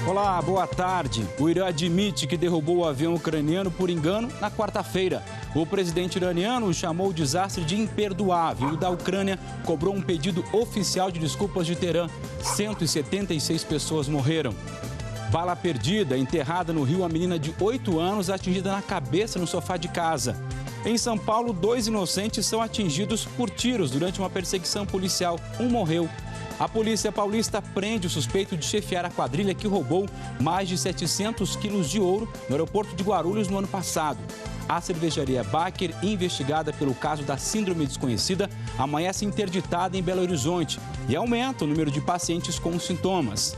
Olá, boa tarde. O Irã admite que derrubou o avião ucraniano por engano na quarta-feira. O presidente iraniano chamou o desastre de imperdoável e o da Ucrânia cobrou um pedido oficial de desculpas de Teherã. 176 pessoas morreram. Bala perdida, enterrada no Rio, a menina de 8 anos atingida na cabeça no sofá de casa. Em São Paulo, 2 inocentes são atingidos por tiros durante uma perseguição policial. Um morreu. A polícia paulista prende o suspeito de chefiar a quadrilha que roubou mais de 700 quilos de ouro no aeroporto de Guarulhos no ano passado. A cervejaria Baker, investigada pelo caso da síndrome desconhecida, amanhece interditada em Belo Horizonte e aumenta o número de pacientes com sintomas.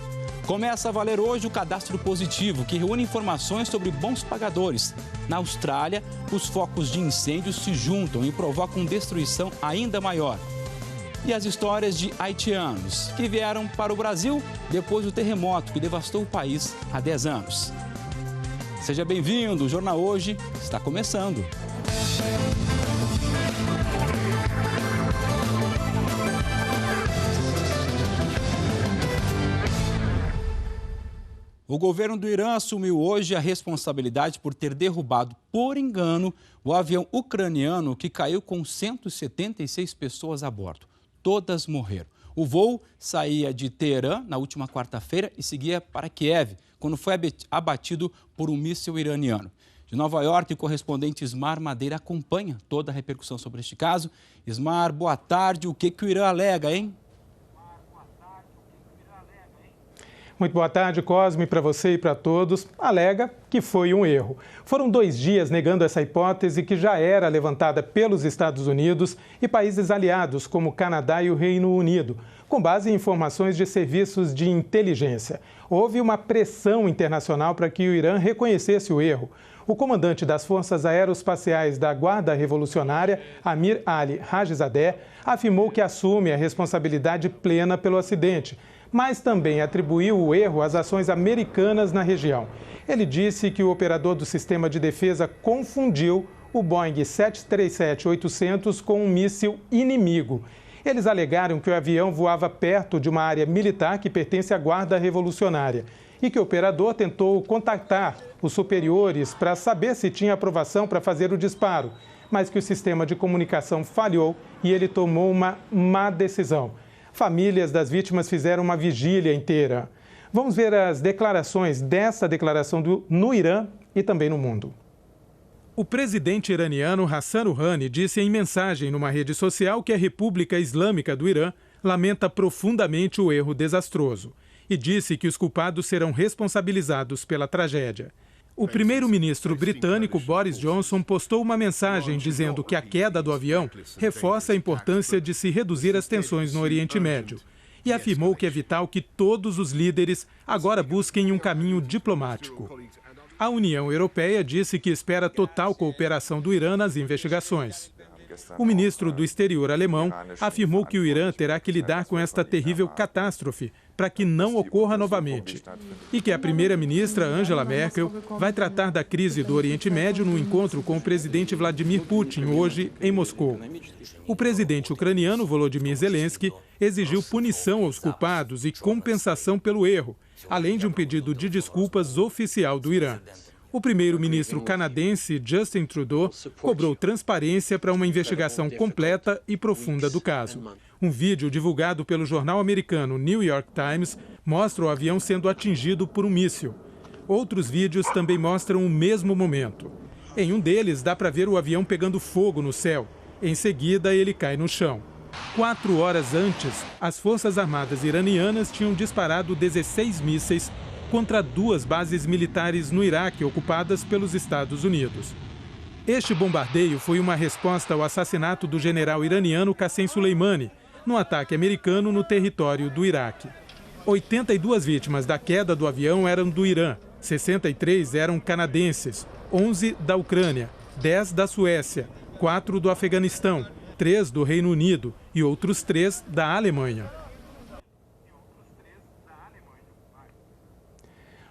Começa a valer hoje o cadastro positivo, que reúne informações sobre bons pagadores. Na Austrália, os focos de incêndios se juntam e provocam destruição ainda maior. E as histórias de haitianos que vieram para o Brasil depois do terremoto que devastou o país há 10 anos. Seja bem-vindo, o Jornal Hoje está começando. O governo do Irã assumiu hoje a responsabilidade por ter derrubado, por engano, o avião ucraniano que caiu com 176 pessoas a bordo. Todas morreram. O voo saía de Teherã na última quarta-feira e seguia para Kiev, quando foi abatido por um míssil iraniano. De Nova York, o correspondente Ismar Madeira acompanha toda a repercussão sobre este caso. Ismar, boa tarde. O que o Irã alega, hein? Muito boa tarde, Cosme, para você e para todos. Alega que foi um erro. Foram 2 dias negando essa hipótese que já era levantada pelos Estados Unidos e países aliados, como o Canadá e o Reino Unido, com base em informações de serviços de inteligência. Houve uma pressão internacional para que o Irã reconhecesse o erro. O comandante das Forças Aeroespaciais da Guarda Revolucionária, Amir Ali Rajizadeh, afirmou que assume a responsabilidade plena pelo acidente, mas também atribuiu o erro às ações americanas na região. Ele disse que o operador do sistema de defesa confundiu o Boeing 737-800 com um míssil inimigo. Eles alegaram que o avião voava perto de uma área militar que pertence à Guarda Revolucionária e que o operador tentou contactar os superiores para saber se tinha aprovação para fazer o disparo, mas que o sistema de comunicação falhou e ele tomou uma má decisão. Famílias das vítimas fizeram uma vigília inteira. Vamos ver as declarações dessa declaração no Irã e também no mundo. O presidente iraniano Hassan Rouhani disse em mensagem numa rede social que a República Islâmica do Irã lamenta profundamente o erro desastroso e disse que os culpados serão responsabilizados pela tragédia. O primeiro-ministro britânico Boris Johnson postou uma mensagem dizendo que a queda do avião reforça a importância de se reduzir as tensões no Oriente Médio e afirmou que é vital que todos os líderes agora busquem um caminho diplomático. A União Europeia disse que espera total cooperação do Irã nas investigações. O ministro do Exterior alemão afirmou que o Irã terá que lidar com esta terrível catástrofe para que não ocorra novamente e que a primeira-ministra Angela Merkel vai tratar da crise do Oriente Médio no encontro com o presidente Vladimir Putin hoje em Moscou. O presidente ucraniano Volodymyr Zelensky exigiu punição aos culpados e compensação pelo erro, além de um pedido de desculpas oficial do Irã. O primeiro-ministro canadense Justin Trudeau cobrou transparência para uma investigação completa e profunda do caso. Um vídeo divulgado pelo jornal americano New York Times mostra o avião sendo atingido por um míssil. Outros vídeos também mostram o mesmo momento. Em um deles, dá para ver o avião pegando fogo no céu. Em seguida, ele cai no chão. 4 horas antes, as Forças Armadas iranianas tinham disparado 16 mísseis contra 2 bases militares no Iraque ocupadas pelos Estados Unidos. Este bombardeio foi uma resposta ao assassinato do general iraniano Qassem Soleimani, no ataque americano no território do Iraque. 82 vítimas da queda do avião eram do Irã, 63 eram canadenses, 11 da Ucrânia, 10 da Suécia, 4 do Afeganistão, 3 do Reino Unido e outros 3 da Alemanha.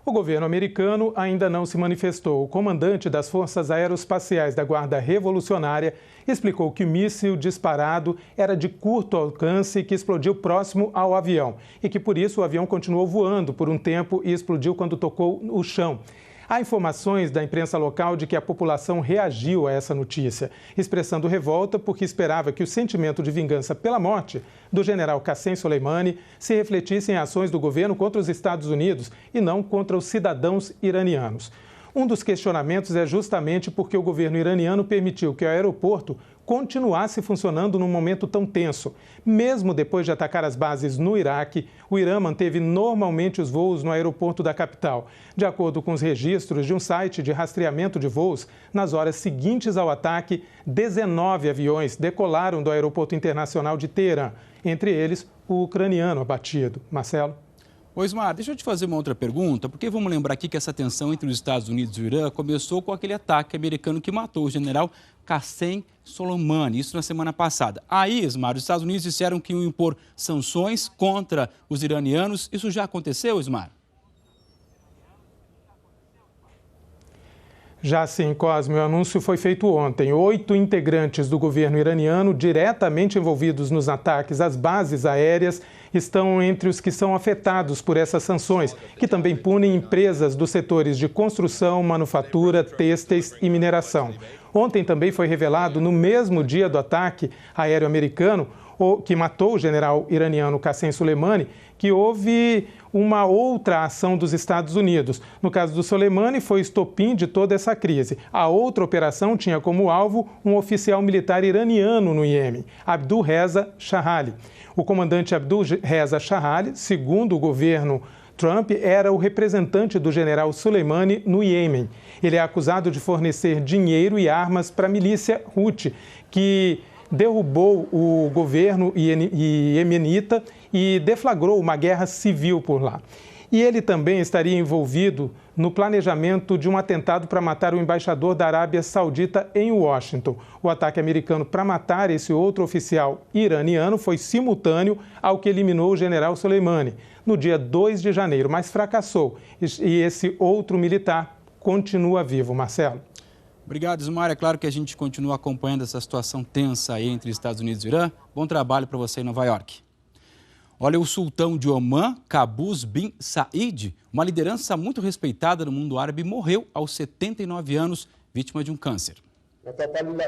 O governo americano ainda não se manifestou. O comandante das Forças Aeroespaciais da Guarda Revolucionária explicou que o míssil disparado era de curto alcance e que explodiu próximo ao avião e que, por isso, o avião continuou voando por um tempo e explodiu quando tocou o chão. Há informações da imprensa local de que a população reagiu a essa notícia, expressando revolta porque esperava que o sentimento de vingança pela morte do general Qassem Soleimani se refletisse em ações do governo contra os Estados Unidos e não contra os cidadãos iranianos. Um dos questionamentos é justamente porque o governo iraniano permitiu que o aeroporto continuasse funcionando num momento tão tenso. Mesmo depois de atacar as bases no Iraque, o Irã manteve normalmente os voos no aeroporto da capital. De acordo com os registros de um site de rastreamento de voos, nas horas seguintes ao ataque, 19 aviões decolaram do aeroporto internacional de Teherã, entre eles o ucraniano abatido. Marcelo? Ô Ismar, deixa eu te fazer uma outra pergunta, porque vamos lembrar aqui que essa tensão entre os Estados Unidos e o Irã começou com aquele ataque americano que matou o general Qassem Soleimani, isso na semana passada. Aí, Ismar, os Estados Unidos disseram que iam impor sanções contra os iranianos. Isso já aconteceu, Ismar? Já sim, Cosme, o anúncio foi feito ontem. 8 integrantes do governo iraniano, diretamente envolvidos nos ataques às bases aéreas, estão entre os que são afetados por essas sanções, que também punem empresas dos setores de construção, manufatura, têxteis e mineração. Ontem também foi revelado, no mesmo dia do ataque aéreo americano, que matou o general iraniano Qassem Soleimani, que houve uma outra ação dos Estados Unidos. No caso do Soleimani, foi estopim de toda essa crise. A outra operação tinha como alvo um oficial militar iraniano no Iêmen, Abdul Reza Shahali. O comandante Abdul Reza Shahali, segundo o governo Trump, era o representante do general Soleimani no Iêmen. Ele é acusado de fornecer dinheiro e armas para a milícia Houthi, que derrubou o governo iemenita e deflagrou uma guerra civil por lá. E ele também estaria envolvido no planejamento de um atentado para matar o embaixador da Arábia Saudita em Washington. O ataque americano para matar esse outro oficial iraniano foi simultâneo ao que eliminou o general Soleimani no dia 2 de janeiro, mas fracassou. E esse outro militar continua vivo. Marcelo? Obrigado, Ismar. É claro que a gente continua acompanhando essa situação tensa aí entre Estados Unidos e Irã. Bom trabalho para você em Nova York. Olha, o sultão de Omã, Qaboos bin Said, uma liderança muito respeitada no mundo árabe, morreu aos 79 anos, vítima de um câncer.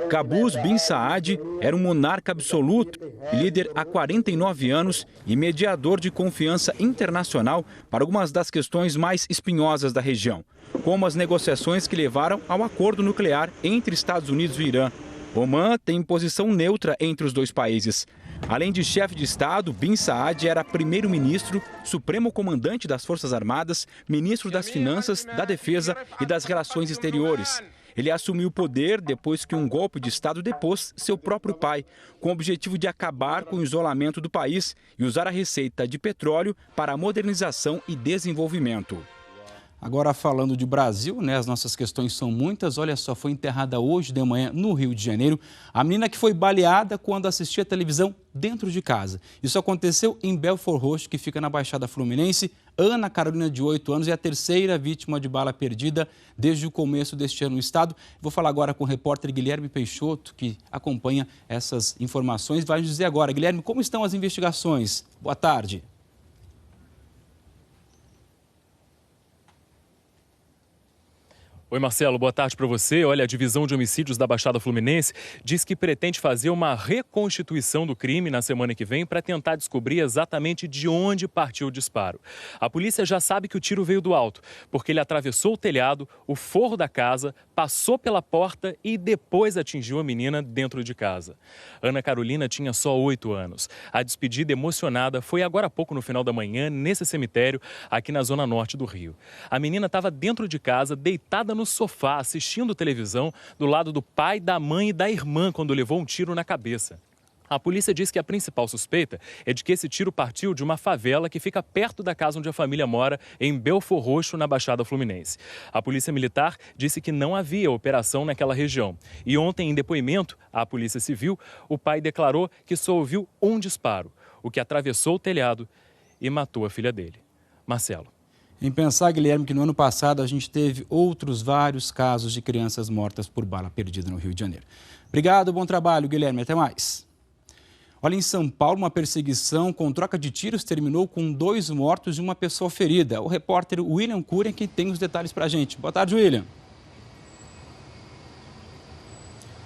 Qaboos bin Saad era um monarca absoluto, líder há 49 anos e mediador de confiança internacional para algumas das questões mais espinhosas da região, como as negociações que levaram ao acordo nuclear entre Estados Unidos e Irã. Omã tem posição neutra entre os dois países. Além de chefe de Estado, bin Saad era primeiro-ministro, supremo comandante das Forças Armadas, ministro das Finanças, da Defesa e das Relações Exteriores. Ele assumiu o poder depois que um golpe de Estado depôs seu próprio pai, com o objetivo de acabar com o isolamento do país e usar a receita de petróleo para a modernização e desenvolvimento. Agora falando de Brasil, né, as nossas questões são muitas. Olha só, foi enterrada hoje de manhã no Rio de Janeiro a menina que foi baleada quando assistia televisão dentro de casa. Isso aconteceu em Belford Roxo, que fica na Baixada Fluminense. Ana Carolina, de 8 anos, é a terceira vítima de bala perdida desde o começo deste ano no estado. Vou falar agora com o repórter Guilherme Peixoto, que acompanha essas informações. Vai nos dizer agora, Guilherme, como estão as investigações? Boa tarde. Oi, Marcelo, boa tarde para você. Olha, a Divisão de Homicídios da Baixada Fluminense diz que pretende fazer uma reconstituição do crime na semana que vem para tentar descobrir exatamente de onde partiu o disparo. A polícia já sabe que o tiro veio do alto, porque ele atravessou o telhado, o forro da casa, passou pela porta e depois atingiu a menina dentro de casa. Ana Carolina tinha só 8 anos. A despedida emocionada foi agora há pouco no final da manhã, nesse cemitério, aqui na zona norte do Rio. A menina estava dentro de casa, deitada no sofá, assistindo televisão, do lado do pai, da mãe e da irmã, quando levou um tiro na cabeça. A polícia diz que a principal suspeita é de que esse tiro partiu de uma favela que fica perto da casa onde a família mora, em Belford Roxo, na Baixada Fluminense. A Polícia Militar disse que não havia operação naquela região. E ontem, em depoimento à Polícia Civil, o pai declarou que só ouviu um disparo, o que atravessou o telhado e matou a filha dele. Marcelo. Em pensar, Guilherme, que no ano passado a gente teve outros vários casos de crianças mortas por bala perdida no Rio de Janeiro. Obrigado, bom trabalho, Guilherme. Até mais. Olha, em São Paulo, uma perseguição com troca de tiros terminou com 2 mortos e uma pessoa ferida. O repórter William Cury que tem os detalhes para a gente. Boa tarde, William.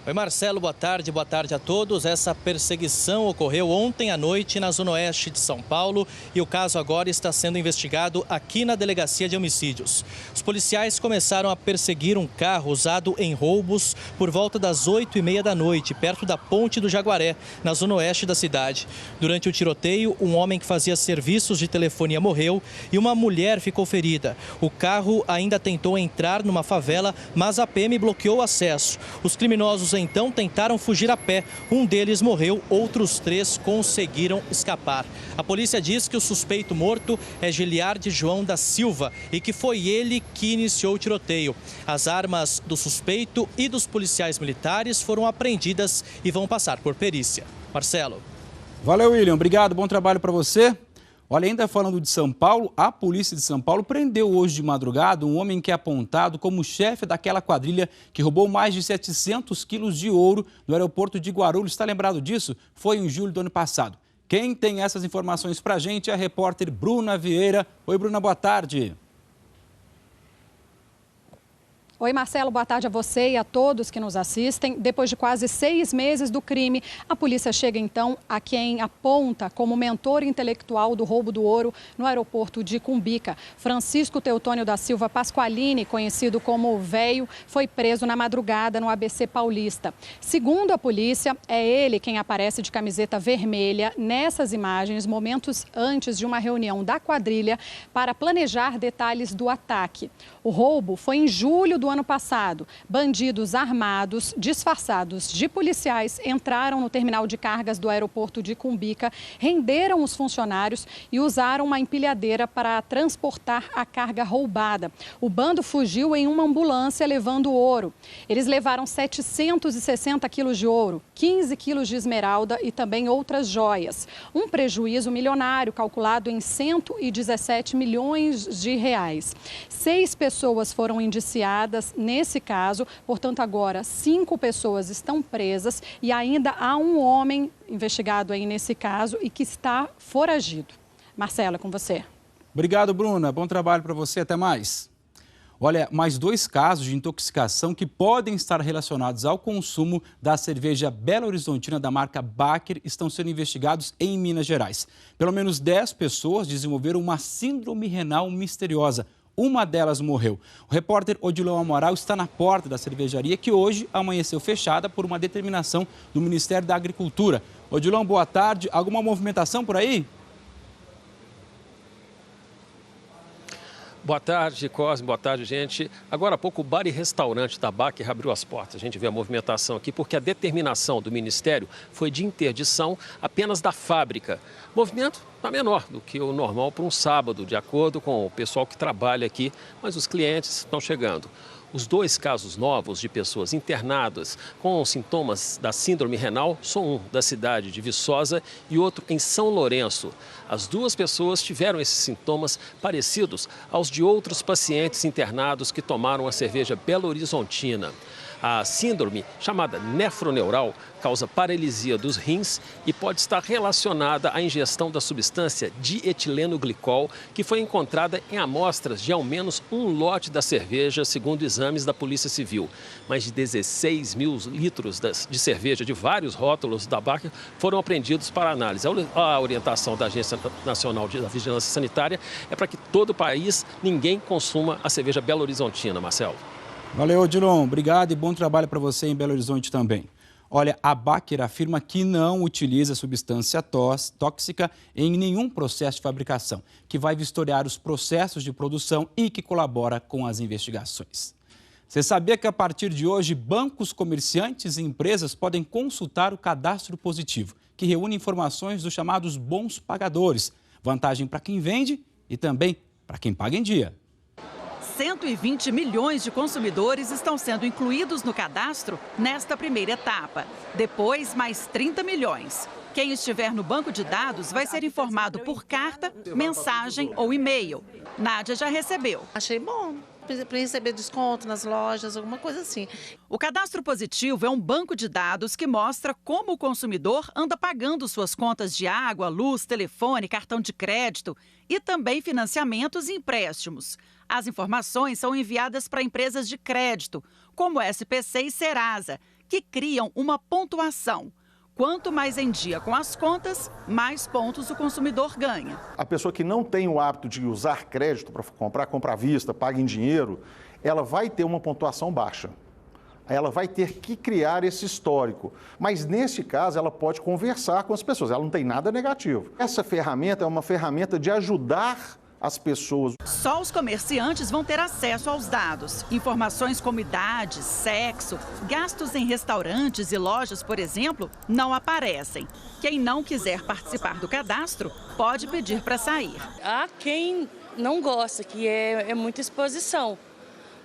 Oi, Marcelo, boa tarde a todos. Essa perseguição ocorreu ontem à noite na zona oeste de São Paulo e o caso agora está sendo investigado aqui na Delegacia de Homicídios. Os policiais começaram a perseguir um carro usado em roubos por volta das 8h30 da noite, perto da Ponte do Jaguaré, na zona oeste da cidade. Durante o tiroteio, um homem que fazia serviços de telefonia morreu e uma mulher ficou ferida. O carro ainda tentou entrar numa favela, mas a PM bloqueou o acesso. Os criminosos então tentaram fugir a pé. Um deles morreu, outros 3 conseguiram escapar. A polícia diz que o suspeito morto é Giliardi João da Silva e que foi ele que iniciou o tiroteio. As armas do suspeito e dos policiais militares foram apreendidas e vão passar por perícia. Marcelo. Valeu, William. Obrigado. Bom trabalho para você. Olha, ainda falando de São Paulo, a polícia de São Paulo prendeu hoje de madrugada um homem que é apontado como chefe daquela quadrilha que roubou mais de 700 quilos de ouro no aeroporto de Guarulhos. Está lembrado disso? Foi em julho do ano passado. Quem tem essas informações para a gente é a repórter Bruna Vieira. Oi, Bruna, boa tarde. Oi, Marcelo, boa tarde a você e a todos que nos assistem. Depois de quase 6 meses do crime, a polícia chega então a quem aponta como mentor intelectual do roubo do ouro no aeroporto de Cumbica. Francisco Teutônio da Silva Pasqualini, conhecido como Véio, foi preso na madrugada no ABC Paulista. Segundo a polícia, é ele quem aparece de camiseta vermelha nessas imagens, momentos antes de uma reunião da quadrilha para planejar detalhes do ataque. O roubo foi em julho do ano passado. Bandidos armados, disfarçados de policiais, entraram no terminal de cargas do aeroporto de Cumbica, renderam os funcionários e usaram uma empilhadeira para transportar a carga roubada. O bando fugiu em uma ambulância levando ouro. Eles levaram 760 quilos de ouro, 15 quilos de esmeralda e também outras joias. Um prejuízo milionário calculado em 117 milhões de reais. 6 pessoas foram indiciadas nesse caso, portanto agora 5 pessoas estão presas e ainda há um homem investigado aí nesse caso e que está foragido. Marcelo, é com você. Obrigado, Bruna. Bom trabalho para você. Até mais. Olha, mais 2 casos de intoxicação que podem estar relacionados ao consumo da cerveja Belo Horizontina da marca Baker estão sendo investigados em Minas Gerais. Pelo menos 10 pessoas desenvolveram uma síndrome renal misteriosa. Uma delas morreu. O repórter Odilon Amaral está na porta da cervejaria que hoje amanheceu fechada por uma determinação do Ministério da Agricultura. Odilon, boa tarde. Alguma movimentação por aí? Boa tarde, Cosme. Boa tarde, gente. Agora há pouco o bar e restaurante da Baker abriu as portas. A gente vê a movimentação aqui porque a determinação do Ministério foi de interdição apenas da fábrica. O movimento está menor do que o normal para um sábado, de acordo com o pessoal que trabalha aqui, mas os clientes estão chegando. Os 2 casos novos de pessoas internadas com sintomas da síndrome renal são um da cidade de Viçosa e outro em São Lourenço. As 2 pessoas tiveram esses sintomas parecidos aos de outros pacientes internados que tomaram a cerveja Belo Horizontina. A síndrome, chamada nefroneural, causa paralisia dos rins e pode estar relacionada à ingestão da substância dietilenoglicol, que foi encontrada em amostras de ao menos um lote da cerveja, segundo exames da Polícia Civil. Mais de 16 mil litros de cerveja de vários rótulos da Baker foram apreendidos para análise. A orientação da Agência Nacional da Vigilância Sanitária é para que todo o país, ninguém consuma a cerveja Belo Horizontina, Marcelo. Valeu, Odilon. Obrigado e bom trabalho para você em Belo Horizonte também. Olha, a Baker afirma que não utiliza substância tóxica em nenhum processo de fabricação, que vai vistoriar os processos de produção e que colabora com as investigações. Você sabia que a partir de hoje, bancos, comerciantes e empresas podem consultar o cadastro positivo, que reúne informações dos chamados bons pagadores, vantagem para quem vende e também para quem paga em dia. 120 milhões de consumidores estão sendo incluídos no cadastro nesta primeira etapa. Depois, mais 30 milhões. Quem estiver no banco de dados vai ser informado por carta, mensagem ou e-mail. Nádia já recebeu. Achei bom. Para receber desconto nas lojas, alguma coisa assim. O cadastro positivo é um banco de dados que mostra como o consumidor anda pagando suas contas de água, luz, telefone, cartão de crédito e também financiamentos e empréstimos. As informações são enviadas para empresas de crédito, como SPC e Serasa, que criam uma pontuação. Quanto mais em dia com as contas, mais pontos o consumidor ganha. A pessoa que não tem o hábito de usar crédito para comprar à vista, paga em dinheiro, ela vai ter uma pontuação baixa. Ela vai ter que criar esse histórico. Mas, nesse caso, ela pode conversar com as pessoas. Ela não tem nada negativo. Essa ferramenta é uma ferramenta de ajudar as pessoas. Só os comerciantes vão ter acesso aos dados. Informações como idade, sexo, gastos em restaurantes e lojas, por exemplo, não aparecem. Quem não quiser participar do cadastro pode pedir para sair. Há quem não gosta, que é muita exposição.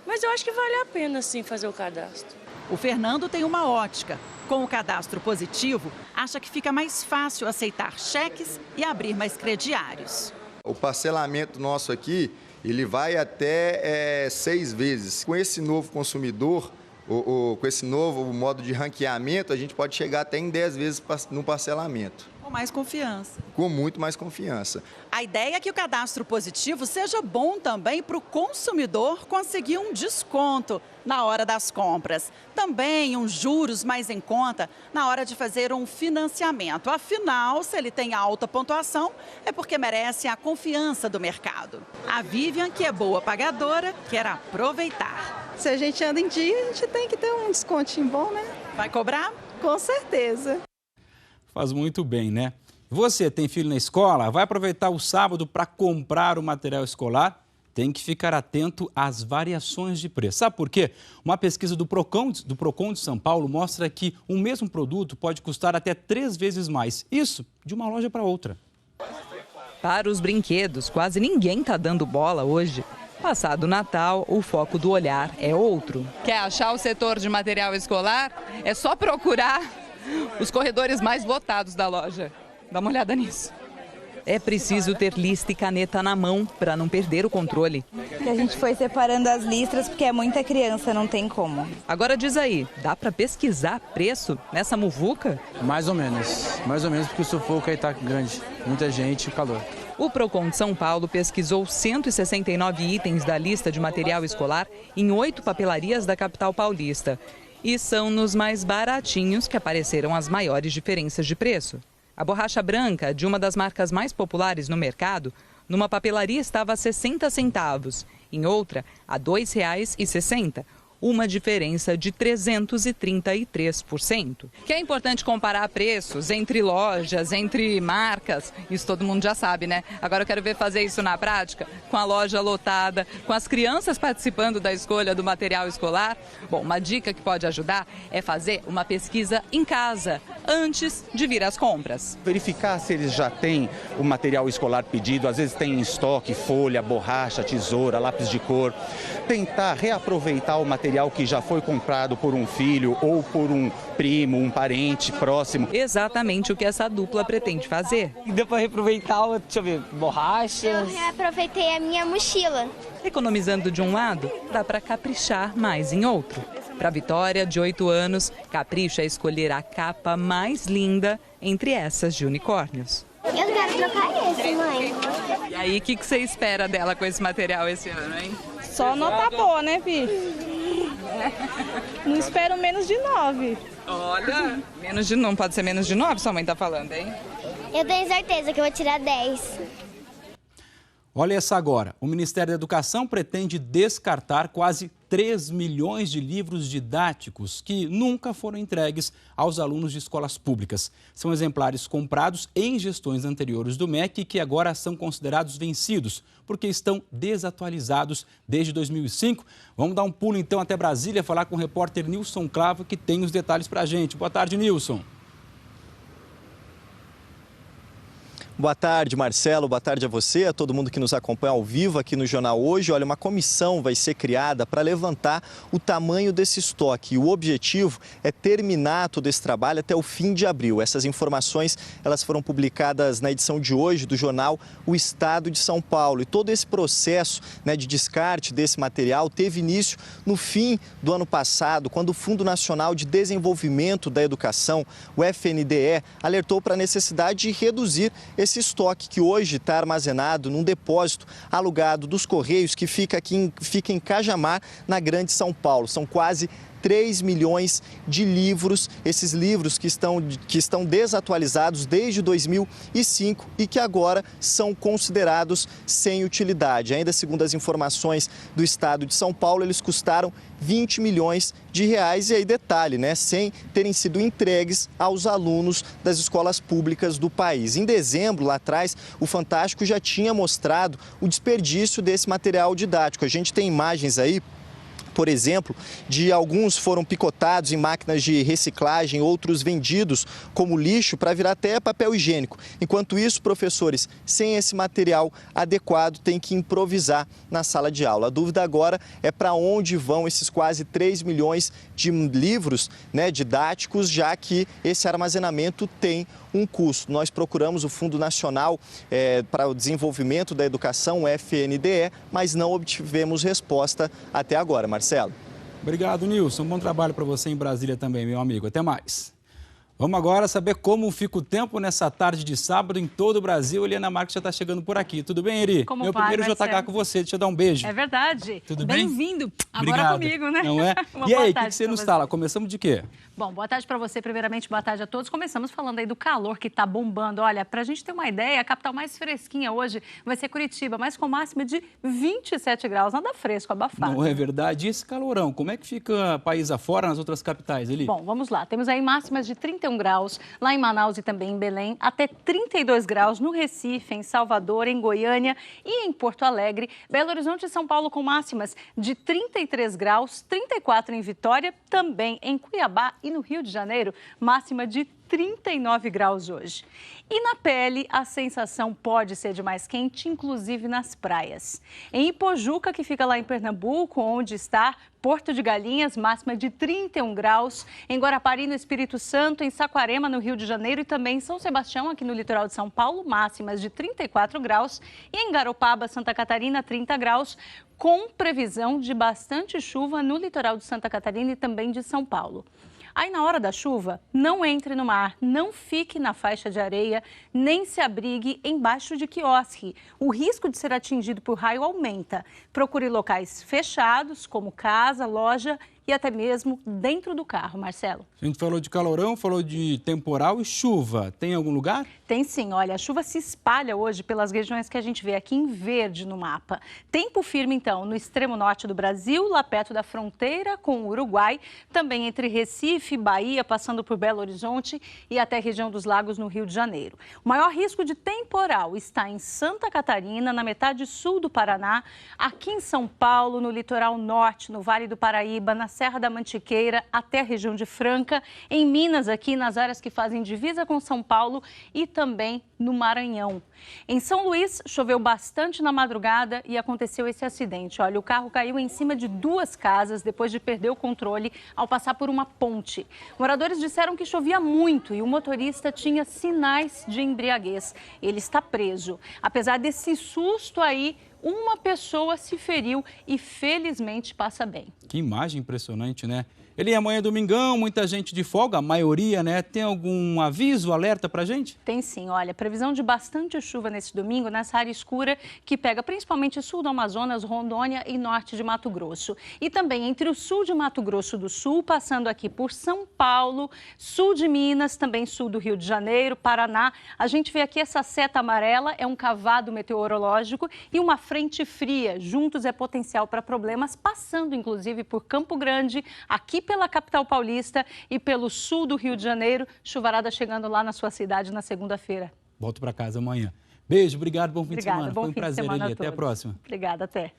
Mas eu acho que vale a pena, sim, fazer o cadastro. O Fernando tem uma ótica. Com o cadastro positivo, acha que fica mais fácil aceitar cheques e abrir mais crediários. O parcelamento nosso aqui, ele vai até 6 vezes. Com esse novo consumidor, com esse novo modo de ranqueamento, a gente pode chegar até em 10 vezes no parcelamento. Com mais confiança. Com muito mais confiança. A ideia é que o cadastro positivo seja bom também para o consumidor conseguir um desconto na hora das compras. Também uns juros mais em conta na hora de fazer um financiamento. Afinal, se ele tem alta pontuação, é porque merece a confiança do mercado. A Vivian, que é boa pagadora, quer aproveitar. Se a gente anda em dia, a gente tem que ter um descontinho bom, né? Vai cobrar? Com certeza. Faz muito bem, né? Você tem filho na escola? Vai aproveitar o sábado para comprar o material escolar? Tem que ficar atento às variações de preço. Sabe por quê? Uma pesquisa do Procon de São Paulo mostra que o mesmo produto pode custar até 3 vezes mais. Isso de uma loja para outra. Para os brinquedos, quase ninguém está dando bola hoje. Passado o Natal, o foco do olhar é outro. Quer achar o setor de material escolar? É só procurar os corredores mais lotados da loja. Dá uma olhada nisso. É preciso ter lista e caneta na mão para não perder o controle. A gente foi separando as listras porque é muita criança, não tem como. Agora diz aí, dá para pesquisar preço nessa muvuca? Mais ou menos porque o sufoco aí tá grande, muita gente e calor. O Procon de São Paulo pesquisou 169 itens da lista de material escolar em 8 papelarias da capital paulista. E são nos mais baratinhos que apareceram as maiores diferenças de preço. A borracha branca, de uma das marcas mais populares no mercado, numa papelaria estava a 60 centavos, em outra a R$ 2,60. Uma diferença de 333%. Que é importante comparar preços entre lojas, entre marcas, isso todo mundo já sabe, né? Agora eu quero ver fazer isso na prática, com a loja lotada, com as crianças participando da escolha do material escolar. Bom, uma dica que pode ajudar é fazer uma pesquisa em casa, antes de vir às compras. Verificar se eles já têm o material escolar pedido, às vezes tem em estoque folha, borracha, tesoura, lápis de cor. Tentar reaproveitar o material que já foi comprado por um filho ou por um primo, um parente próximo. Exatamente o que essa dupla pretende fazer. Deu para reaproveitar, deixa eu ver, borrachas. Eu reaproveitei a minha mochila. Economizando de um lado, dá para caprichar mais em outro. Para Vitória, de 8 anos, capricha escolher a capa mais linda entre essas de unicórnios. Eu quero trocar esse, mãe. E aí, o que você espera dela com esse material esse ano, hein? Só nota boa, né, filho? Não espero menos de 9. Olha, não pode ser menos de 9, sua mãe tá falando, hein? Eu tenho certeza que eu vou tirar 10. Olha essa agora. O Ministério da Educação pretende descartar quase 3 milhões de livros didáticos que nunca foram entregues aos alunos de escolas públicas. São exemplares comprados em gestões anteriores do MEC que agora são considerados vencidos, porque estão desatualizados desde 2005. Vamos dar um pulo então até Brasília, falar com o repórter Nilson Clavo, que tem os detalhes para a gente. Boa tarde, Nilson. Boa tarde, Marcelo. Boa tarde a você, a todo mundo que nos acompanha ao vivo aqui no Jornal Hoje. Olha, uma comissão vai ser criada para levantar o tamanho desse estoque. E o objetivo é terminar todo esse trabalho até o fim de abril. Essas informações elas foram publicadas na edição de hoje do jornal O Estado de São Paulo. E todo esse processo, né, de descarte desse material teve início no fim do ano passado, quando o Fundo Nacional de Desenvolvimento da Educação, o FNDE, alertou para a necessidade de reduzir esse estoque que hoje está armazenado num depósito alugado dos Correios que fica em Cajamar, na Grande São Paulo. São quase 3 milhões de livros, esses livros que estão desatualizados desde 2005 e que agora são considerados sem utilidade. Ainda segundo as informações do Estado de São Paulo, eles custaram 20 milhões de reais e aí detalhe, né, sem terem sido entregues aos alunos das escolas públicas do país. Em dezembro, lá atrás, o Fantástico já tinha mostrado o desperdício desse material didático. A gente tem imagens aí, por exemplo, de alguns foram picotados em máquinas de reciclagem, outros vendidos como lixo para virar até papel higiênico. Enquanto isso, professores sem esse material adequado têm que improvisar na sala de aula. A dúvida agora é para onde vão esses quase 3 milhões de livros, né, didáticos, já que esse armazenamento tem um custo. Nós procuramos o Fundo Nacional para o Desenvolvimento da Educação, o FNDE, mas não obtivemos resposta até agora. Marcelo. Obrigado, Nilson. Bom trabalho para você em Brasília também, meu amigo. Até mais. Vamos agora saber como fica o tempo nessa tarde de sábado em todo o Brasil. Eliana Marques já está chegando por aqui. Tudo bem, Eri? Como meu vai, primeiro JK com você. Deixa eu dar um beijo. É verdade. Tudo bem? Bem-vindo. Agora Obrigado. comigo, né? Não é? E aí, o que você nos fala? Começamos de quê? Bom, boa tarde para você, primeiramente, boa tarde a todos. Começamos falando aí do calor que está bombando. Olha, para a gente ter uma ideia, a capital mais fresquinha hoje vai ser Curitiba, mas com máxima de 27 graus, nada fresco, abafado. Não é verdade? E esse calorão, como é que fica país afora nas outras capitais, Eli? Bom, vamos lá. Temos aí máximas de 31 graus lá em Manaus e também em Belém, até 32 graus no Recife, em Salvador, em Goiânia e em Porto Alegre. Belo Horizonte e São Paulo com máximas de 33 graus, 34 em Vitória, também em Cuiabá e no Rio de Janeiro, máxima de 39 graus hoje. E na pele, a sensação pode ser de mais quente, inclusive nas praias. Em Ipojuca, que fica lá em Pernambuco, onde está Porto de Galinhas, máxima de 31 graus. Em Guarapari, no Espírito Santo, em Saquarema, no Rio de Janeiro e também em São Sebastião, aqui no litoral de São Paulo, máximas de 34 graus. E em Garopaba, Santa Catarina, 30 graus, com previsão de bastante chuva no litoral de Santa Catarina e também de São Paulo. Aí, na hora da chuva, não entre no mar, não fique na faixa de areia, nem se abrigue embaixo de quiosque. O risco de ser atingido por raio aumenta. Procure locais fechados, como casa, loja e até mesmo dentro do carro, Marcelo. A gente falou de calorão, falou de temporal e chuva. Tem algum lugar? Tem sim, olha, a chuva se espalha hoje pelas regiões que a gente vê aqui em verde no mapa. Tempo firme, então, no extremo norte do Brasil, lá perto da fronteira com o Uruguai, também entre Recife, Bahia, passando por Belo Horizonte e até a região dos Lagos, no Rio de Janeiro. O maior risco de temporal está em Santa Catarina, na metade sul do Paraná, aqui em São Paulo, no litoral norte, no Vale do Paraíba, na Serra da Mantiqueira, até a região de Franca, em Minas, aqui nas áreas que fazem divisa com São Paulo e também no Maranhão. Em São Luís, choveu bastante na madrugada e aconteceu esse acidente. Olha, o carro caiu em cima de 2 casas depois de perder o controle ao passar por uma ponte. Moradores disseram que chovia muito e o motorista tinha sinais de embriaguez. Ele está preso. Apesar desse susto aí, uma pessoa se feriu e felizmente passa bem. Que imagem impressionante, né? Ele amanhã é domingão, muita gente de folga, a maioria, né? Tem algum aviso, alerta pra gente? Tem sim, olha, previsão de bastante chuva nesse domingo nessa área escura que pega principalmente sul do Amazonas, Rondônia e norte de Mato Grosso. E também entre o sul de Mato Grosso do Sul, passando aqui por São Paulo, sul de Minas, também sul do Rio de Janeiro, Paraná. A gente vê aqui essa seta amarela, é um cavado meteorológico e uma frente fria. Juntos é potencial para problemas, passando inclusive por Campo Grande, aqui pela capital paulista e pelo sul do Rio de Janeiro. Chuvarada chegando lá na sua cidade na segunda-feira. Volto para casa amanhã. Beijo, obrigado, bom fim de semana. Bom Foi um fim prazer, de semana Eli. Até a próxima. Obrigada, até.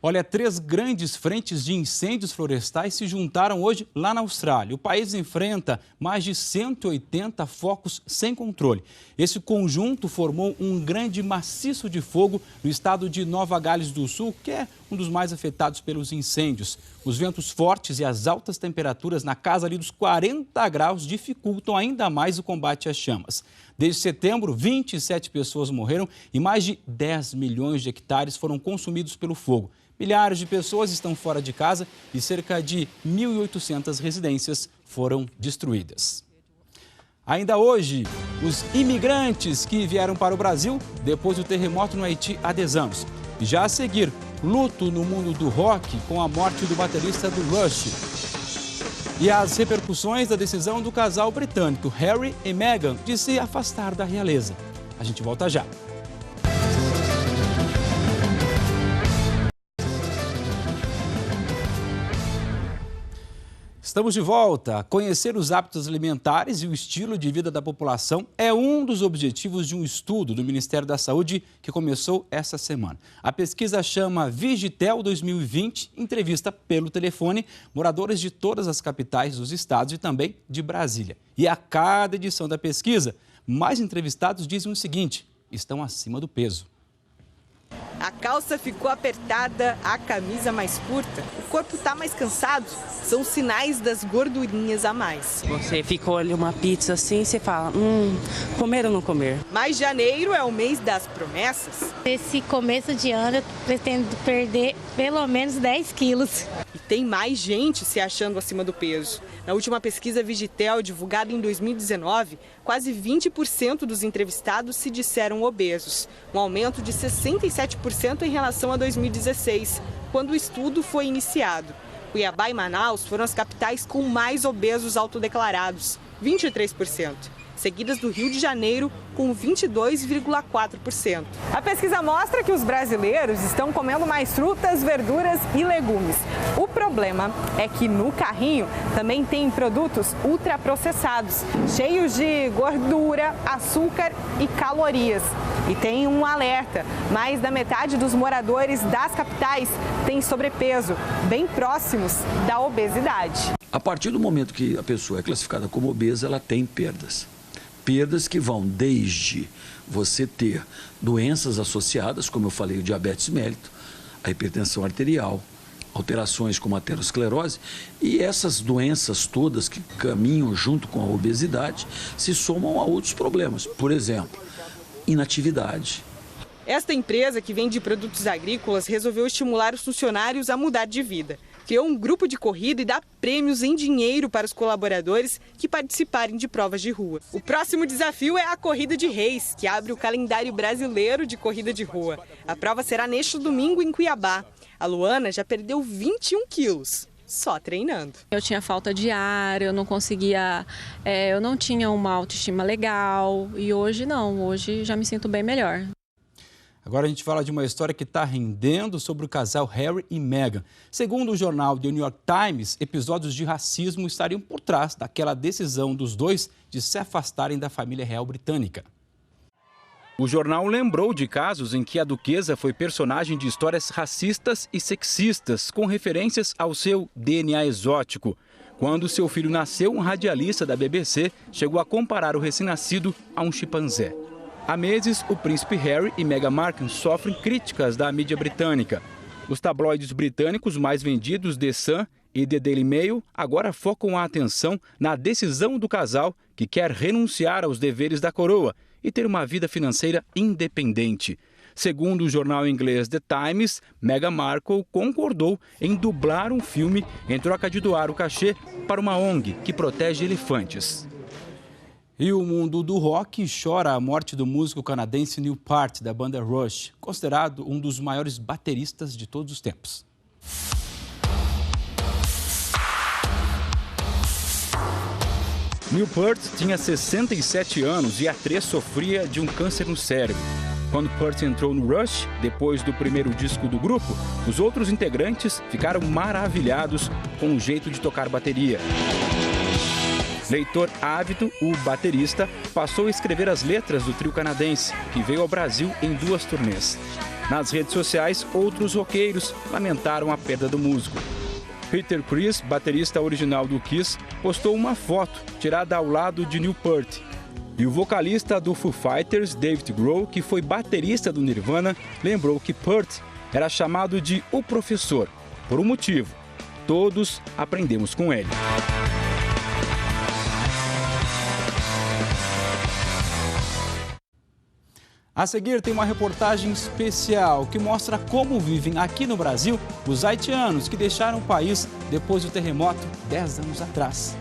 Olha, 3 grandes frentes de incêndios florestais se juntaram hoje lá na Austrália. O país enfrenta mais de 180 focos sem controle. Esse conjunto formou um grande maciço de fogo no estado de Nova Gales do Sul, que é um dos mais afetados pelos incêndios. Os ventos fortes e as altas temperaturas na casa ali dos 40 graus dificultam ainda mais o combate às chamas. Desde setembro, 27 pessoas morreram e mais de 10 milhões de hectares foram consumidos pelo fogo. Milhares de pessoas estão fora de casa e cerca de 1.800 residências foram destruídas. Ainda hoje, os imigrantes que vieram para o Brasil depois do terremoto no Haiti há 10 anos. Já a seguir, luto no mundo do rock com a morte do baterista do Rush. E as repercussões da decisão do casal britânico Harry e Meghan de se afastar da realeza. A gente volta já. Estamos de volta. Conhecer os hábitos alimentares e o estilo de vida da população é um dos objetivos de um estudo do Ministério da Saúde que começou essa semana. A pesquisa chama Vigitel 2020, entrevista pelo telefone moradores de todas as capitais dos estados e também de Brasília. E a cada edição da pesquisa, mais entrevistados dizem o seguinte: estão acima do peso. A calça ficou apertada, a camisa mais curta, o corpo está mais cansado. São sinais das gordurinhas a mais. Você fica olhando uma pizza assim e você fala, comer ou não comer? Mas janeiro é o mês das promessas. Esse começo de ano eu pretendo perder pelo menos 10 quilos. E tem mais gente se achando acima do peso. Na última pesquisa Vigitel, divulgada em 2019, quase 20% dos entrevistados se disseram obesos, um aumento de 67% em relação a 2016, quando o estudo foi iniciado. Cuiabá e Manaus foram as capitais com mais obesos autodeclarados, 23%. Seguidas do Rio de Janeiro, com 22,4%. A pesquisa mostra que os brasileiros estão comendo mais frutas, verduras e legumes. O problema é que no carrinho também tem produtos ultraprocessados, cheios de gordura, açúcar e calorias. E tem um alerta: mais da metade dos moradores das capitais tem sobrepeso, bem próximos da obesidade. A partir do momento que a pessoa é classificada como obesa, ela tem perdas. Perdas que vão desde você ter doenças associadas, como eu falei, o diabetes mellitus, a hipertensão arterial, alterações como a aterosclerose, e essas doenças todas que caminham junto com a obesidade se somam a outros problemas. Por exemplo, inatividade. Esta empresa, que vende produtos agrícolas, resolveu estimular os funcionários a mudar de vida. Criou um grupo de corrida e dá prêmios em dinheiro para os colaboradores que participarem de provas de rua. O próximo desafio é a Corrida de Reis, que abre o calendário brasileiro de corrida de rua. A prova será neste domingo em Cuiabá. A Luana já perdeu 21 quilos, só treinando. Eu tinha falta de ar, eu não conseguia, eu não tinha uma autoestima legal e hoje não, hoje já me sinto bem melhor. Agora a gente fala de uma história que está rendendo sobre o casal Harry e Meghan. Segundo o jornal The New York Times, episódios de racismo estariam por trás daquela decisão dos dois de se afastarem da família real britânica. O jornal lembrou de casos em que a duquesa foi personagem de histórias racistas e sexistas, com referências ao seu DNA exótico. Quando seu filho nasceu, um radialista da BBC chegou a comparar o recém-nascido a um chimpanzé. Há meses, o príncipe Harry e Meghan Markle sofrem críticas da mídia britânica. Os tabloides britânicos mais vendidos, The Sun e The Daily Mail, agora focam a atenção na decisão do casal que quer renunciar aos deveres da coroa e ter uma vida financeira independente. Segundo o jornal inglês The Times, Meghan Markle concordou em dublar um filme em troca de doar o cachê para uma ONG que protege elefantes. E o mundo do rock chora a morte do músico canadense Neil Peart, da banda Rush, considerado um dos maiores bateristas de todos os tempos. Neil Peart tinha 67 anos e há 3 sofria de um câncer no cérebro. Quando Peart entrou no Rush, depois do primeiro disco do grupo, os outros integrantes ficaram maravilhados com o jeito de tocar bateria. Leitor ávido, o baterista passou a escrever as letras do trio canadense, que veio ao Brasil em 2 turnês. Nas redes sociais, outros roqueiros lamentaram a perda do músico. Peter Criss, baterista original do Kiss, postou uma foto tirada ao lado de Neil Peart. E o vocalista do Foo Fighters, David Grohl, que foi baterista do Nirvana, lembrou que Peart era chamado de O Professor, por um motivo. Todos aprendemos com ele. A seguir tem uma reportagem especial que mostra como vivem aqui no Brasil os haitianos que deixaram o país depois do terremoto 10 anos atrás.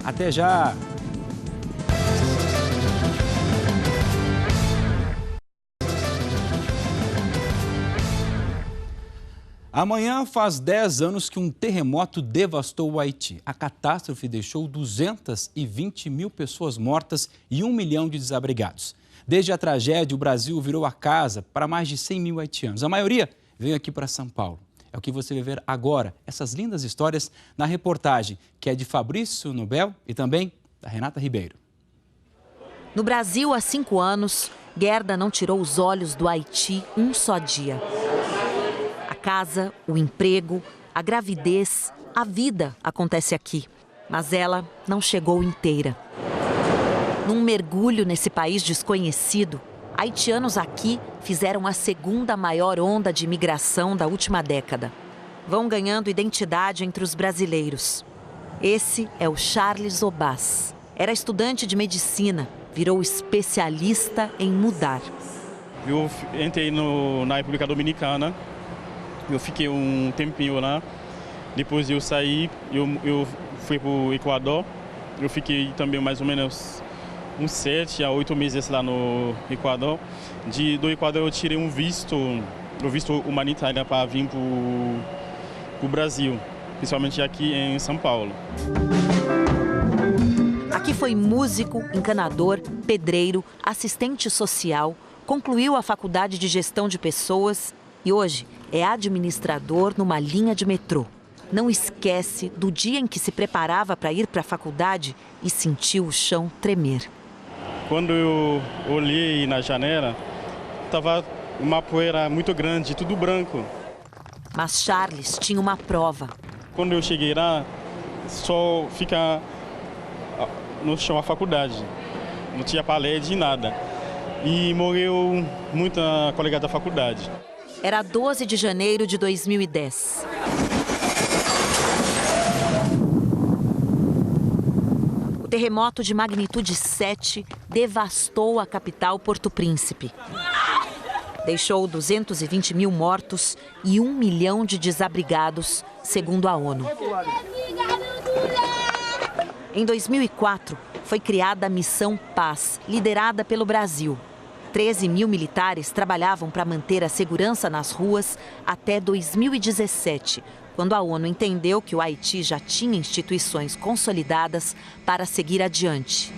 Até já! Amanhã faz 10 anos que um terremoto devastou o Haiti. A catástrofe deixou 220 mil pessoas mortas e 1 milhão de desabrigados. Desde a tragédia, o Brasil virou a casa para mais de 100 mil haitianos. A maioria veio aqui para São Paulo. É o que você vai ver agora, essas lindas histórias na reportagem, que é de Fabrício Nobel e também da Renata Ribeiro. No Brasil, há 5 anos, Gerda não tirou os olhos do Haiti um só dia. A casa, o emprego, a gravidez, a vida acontece aqui. Mas ela não chegou inteira. Num mergulho nesse país desconhecido, haitianos aqui fizeram a segunda maior onda de imigração da última década. Vão ganhando identidade entre os brasileiros. Esse é o Charles Obas. Era estudante de medicina, virou especialista em mudar. Eu entrei na República Dominicana, eu fiquei um tempinho lá. Depois eu saí, eu fui para o Equador. Eu fiquei também mais ou menos uns 7 a 8 meses lá no Equador. Do Equador eu tirei um visto humanitário para vir para o Brasil, principalmente aqui em São Paulo. Aqui foi músico, encanador, pedreiro, assistente social, concluiu a faculdade de gestão de pessoas e hoje é administrador numa linha de metrô. Não esquece do dia em que se preparava para ir para a faculdade e sentiu o chão tremer. Quando eu olhei na janela, estava uma poeira muito grande, tudo branco. Mas Charles tinha uma prova. Quando eu cheguei lá, só fica no chão a faculdade. Não tinha parede, nada. E morreu muita colega da faculdade. Era 12 de janeiro de 2010. O terremoto de magnitude 7 devastou a capital Porto Príncipe. Deixou 220 mil mortos e 1 milhão de desabrigados, segundo a ONU. Em 2004, foi criada a Missão Paz, liderada pelo Brasil. 13 mil militares trabalhavam para manter a segurança nas ruas até 2017, quando a ONU entendeu que o Haiti já tinha instituições consolidadas para seguir adiante.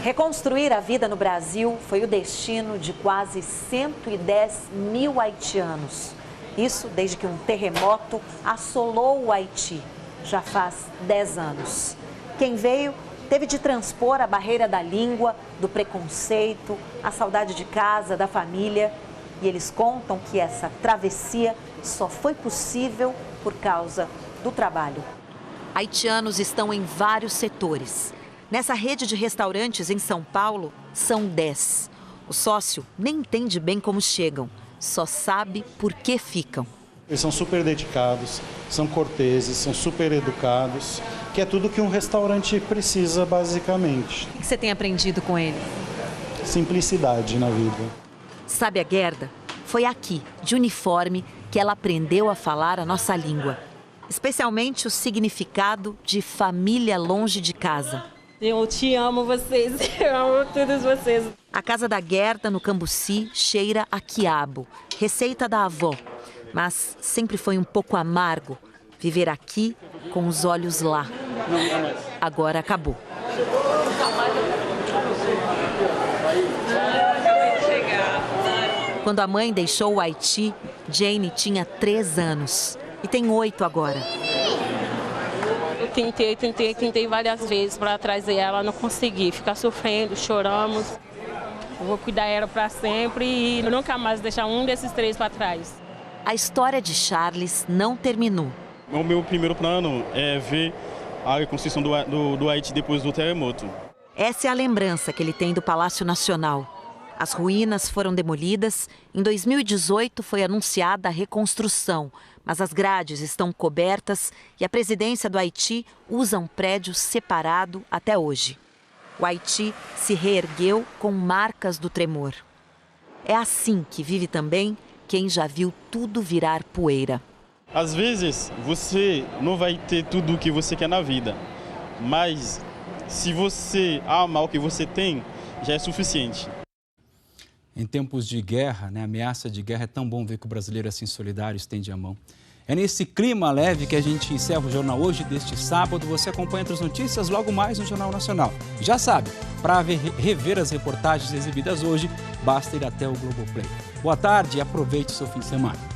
Reconstruir a vida no Brasil foi o destino de quase 110 mil haitianos. Isso desde que um terremoto assolou o Haiti, já faz 10 anos. Quem veio teve de transpor a barreira da língua, do preconceito, a saudade de casa, da família. E eles contam que essa travessia só foi possível por causa do trabalho. Haitianos estão em vários setores. Nessa rede de restaurantes em São Paulo, são 10. O sócio nem entende bem como chegam, só sabe por que ficam. Eles são super dedicados, são corteses, são super educados, que é tudo que um restaurante precisa, basicamente. O que você tem aprendido com ele? Simplicidade na vida. Sabe a Gerda? Foi aqui, de uniforme, que ela aprendeu a falar a nossa língua. Especialmente o significado de família longe de casa. Eu te amo vocês, eu amo todos vocês. A casa da Gerda, no Cambuci, cheira a quiabo, receita da avó. Mas sempre foi um pouco amargo viver aqui com os olhos lá. Agora acabou. Quando a mãe deixou o Haiti, Jane tinha 3 anos e tem 8 agora. Eu tentei várias vezes para trazer ela, não consegui. Ficar sofrendo, choramos. Eu vou cuidar dela para sempre e nunca mais deixar um desses 3 para trás. A história de Charles não terminou. O meu primeiro plano é ver a reconstrução do Haiti depois do terremoto. Essa é a lembrança que ele tem do Palácio Nacional. As ruínas foram demolidas. Em 2018 foi anunciada a reconstrução, mas as grades estão cobertas e a presidência do Haiti usa um prédio separado até hoje. O Haiti se reergueu com marcas do tremor. É assim que vive também quem já viu tudo virar poeira. Às vezes você não vai ter tudo o que você quer na vida, mas se você ama o que você tem, já é suficiente. Em tempos de guerra, ameaça de guerra, é tão bom ver que o brasileiro assim solidário estende a mão. É nesse clima leve que a gente encerra o Jornal Hoje deste sábado. Você acompanha outras notícias logo mais no Jornal Nacional. Já sabe, para rever as reportagens exibidas hoje, basta ir até o Globoplay. Boa tarde e aproveite o seu fim de semana.